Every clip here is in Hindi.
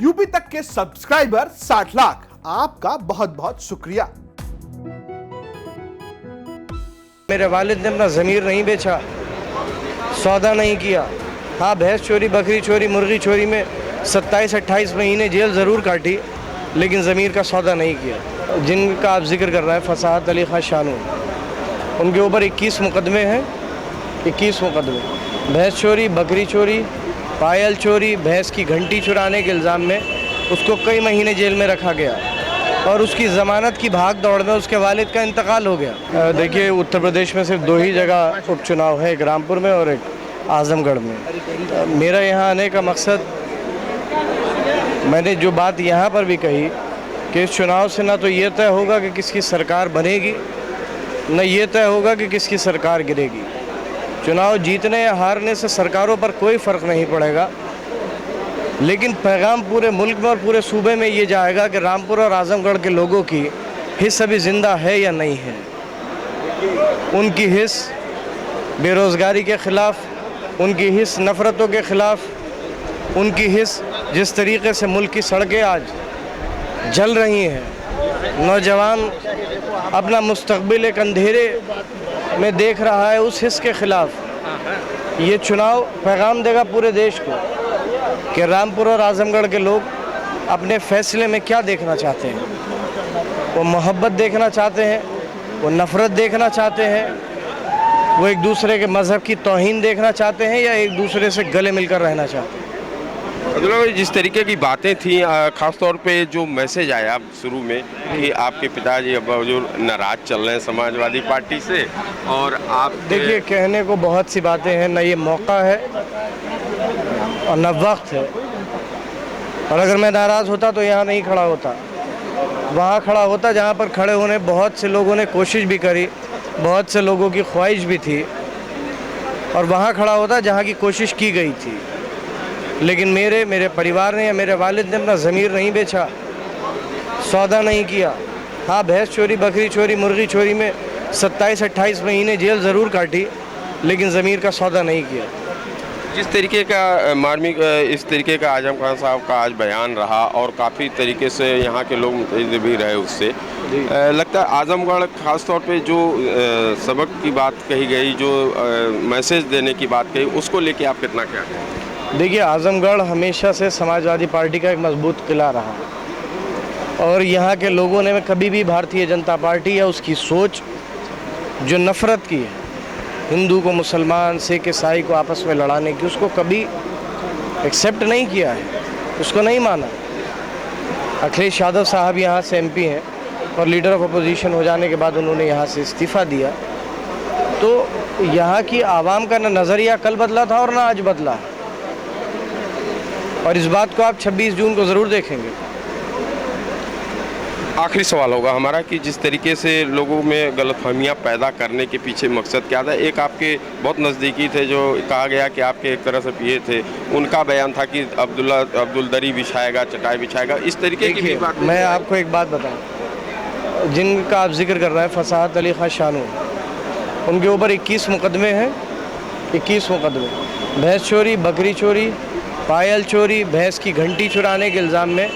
यूपी तक के सब्सक्राइबर 60 लाख। आपका बहुत बहुत शुक्रिया। मेरे वालिद ने अपना ज़मीर नहीं बेचा, सौदा नहीं किया। हाँ, भैंस चोरी, बकरी चोरी, मुर्गी चोरी में 27-28 महीने जेल ज़रूर काटी, लेकिन ज़मीर का सौदा नहीं किया। जिनका आप जिक्र कर रहे हैं, फसाहत अली खां शानू, उनके ऊपर 21 मुकदमे हैं। 21 मुकदमे, भैंस चोरी, बकरी चोरी, पायल चोरी, भैंस की घंटी चुराने के इल्ज़ाम में उसको कई महीने जेल में रखा गया और उसकी ज़मानत की भाग दौड़ में उसके वालिद का इंतकाल हो गया। देखिए, उत्तर प्रदेश में सिर्फ 2 ही जगह उपचुनाव है, एक रामपुर में और एक आज़मगढ़ में। मेरा यहाँ आने का मकसद, मैंने जो बात यहाँ पर भी कही कि इस चुनाव से ना तो ये तय होगा कि किसकी सरकार बनेगी, न ये तय होगा कि किसकी सरकार गिरेगी। चुनाव जीतने या हारने से सरकारों पर कोई फ़र्क नहीं पड़ेगा, लेकिन पैगाम पूरे मुल्क में और पूरे सूबे में ये जाएगा कि रामपुर और आज़मगढ़ के लोगों की हिस्स अभी ज़िंदा है या नहीं है। उनकी हिस्स बेरोज़गारी के ख़िलाफ़, उनकी हिस्स नफ़रतों के ख़िलाफ़, उनकी हिस्स जिस तरीके से मुल्क की सड़कें आज जल रही हैं, नौजवान अपना मुस्तक़बिल एक अंधेरे में देख रहा है, उस हिस्स के ख़िलाफ़ ये चुनाव पैगाम देगा पूरे देश को कि रामपुर और आज़मगढ़ के लोग अपने फ़ैसले में क्या देखना चाहते हैं। वो मोहब्बत देखना चाहते हैं, वो नफ़रत देखना चाहते हैं, वो एक दूसरे के मज़हब की तौहीन देखना चाहते हैं, या एक दूसरे से गले मिलकर रहना चाहते हैं। अब्दुल्ला भाई, जिस तरीके की बातें थी, ख़ास तौर पे जो मैसेज आया शुरू में कि आपके पिताजी अब जो नाराज़ चल रहे हैं समाजवादी पार्टी से, और आप देखिए, कहने को बहुत सी बातें हैं, ना ये मौका है और न वक्त है। और अगर मैं नाराज़ होता तो यहाँ नहीं खड़ा होता, वहाँ खड़ा होता जहाँ पर खड़े होने बहुत से लोगों ने कोशिश भी करी, बहुत से लोगों की ख्वाहिश भी थी, और वहाँ खड़ा होता जहाँ की कोशिश की गई थी। लेकिन मेरे परिवार ने या मेरे वालिद ने अपना ज़मीर नहीं बेचा, सौदा नहीं किया। हाँ, भैंस चोरी, बकरी चोरी, मुर्गी चोरी में 27-28 महीने जेल ज़रूर काटी, लेकिन ज़मीर का सौदा नहीं किया। जिस तरीके का मार्मिक इस तरीके का आजम खान साहब का आज बयान रहा और काफ़ी तरीके से यहाँ के लोग मुतअज्जिब भी रहे उससे, लगता है आजमगढ़ ख़ास तौर पे जो सबक की बात कही गई, जो मैसेज देने की बात कही, उसको लेके आप कितना क्या कहें? देखिए, आज़मगढ़ हमेशा से समाजवादी पार्टी का एक मजबूत किला रहा, और यहाँ के लोगों ने कभी भी भारतीय जनता पार्टी या उसकी सोच जो नफ़रत की है, हिंदू को मुसलमान, सिख ईसाई को आपस में लड़ाने की, उसको कभी एक्सेप्ट नहीं किया है, उसको नहीं माना। अखिलेश यादव साहब यहाँ से MP हैं और लीडर ऑफ अपोजिशन हो जाने के बाद उन्होंने यहाँ से इस्तीफ़ा दिया, तो यहाँ की आवाम का न नज़रिया कल बदला था और ना आज बदला है। और इस बात को आप 26 जून को ज़रूर देखेंगे। आखिरी सवाल होगा हमारा कि जिस तरीके से लोगों में गलतफहमियां पैदा करने के पीछे मकसद क्या था? एक आपके बहुत नज़दीकी थे जो कहा गया कि आपके एक तरह से पिए थे, उनका बयान था कि अब्दुल दरी बिछाएगा, चटाई बिछाएगा, इस तरीके की भी बात। मैं आपको एक बात बताऊं, जिनका आप जिक्र कर रहे हैं, फसाहत अली खां शानू, उनके ऊपर 21 मुकदमे हैं। 21 मुकदमे, भैंस चोरी, बकरी चोरी, पायल चोरी, भैंस की घंटी चुराने के इल्ज़ाम में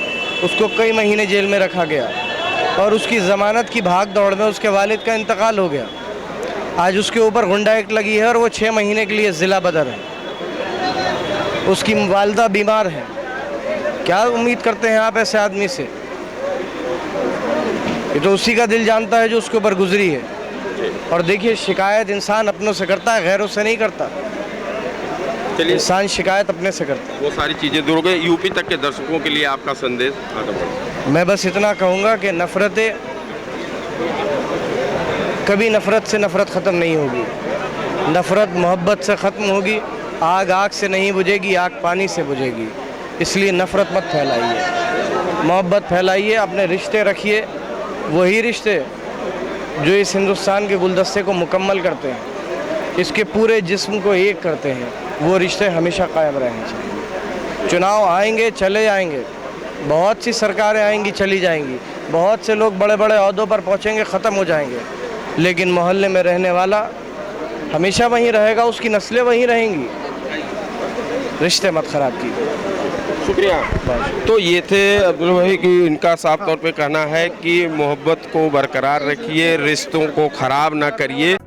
उसको कई महीने जेल में रखा गया और उसकी ज़मानत की भाग दौड़ में उसके वालिद का इंतकाल हो गया। आज उसके ऊपर गुंडा एक्ट लगी है और वो 6 महीने के लिए ज़िला बदर है। उसकी वालिदा बीमार है। क्या उम्मीद करते हैं आप ऐसे आदमी से? ये तो उसी का दिल जानता है जो उसके ऊपर गुजरी है। और देखिए, शिकायत इंसान अपनों से करता है, गैरों से नहीं करता। इंसान शिकायत अपने से करता है। वो सारी चीज़ें दूर हो गई। यूपी तक के दर्शकों के लिए आपका संदेश? मैं बस इतना कहूँगा कि नफ़रतें, कभी नफ़रत से नफ़रत ख़त्म नहीं होगी। नफ़रत मोहब्बत से ख़त्म होगी। आग आग से नहीं बुझेगी, आग पानी से बुझेगी। इसलिए नफ़रत मत फैलाइए, मोहब्बत फैलाइए, अपने रिश्ते रखिए, वही रिश्ते जो इस हिंदुस्तान के गुलदस्ते को मुकम्मल करते हैं, इसके पूरे जिस्म को एक करते हैं, वो रिश्ते हमेशा कायम रहने चाहिए। चुनाव आएंगे, चले जाएंगे, बहुत सी सरकारें आएंगी, चली जाएंगी, बहुत से लोग बड़े बड़े ओहदों पर पहुंचेंगे, ख़त्म हो जाएंगे, लेकिन मोहल्ले में रहने वाला हमेशा वहीं रहेगा, उसकी नस्लें वहीं रहेंगी। रिश्ते मत ख़राब कीजिए। शुक्रिया। तो ये थे अब्दुल भाई कि इनका साफ तौर पे कहना है कि मोहब्बत को बरकरार रखिए, रिश्तों को ख़राब ना करिए।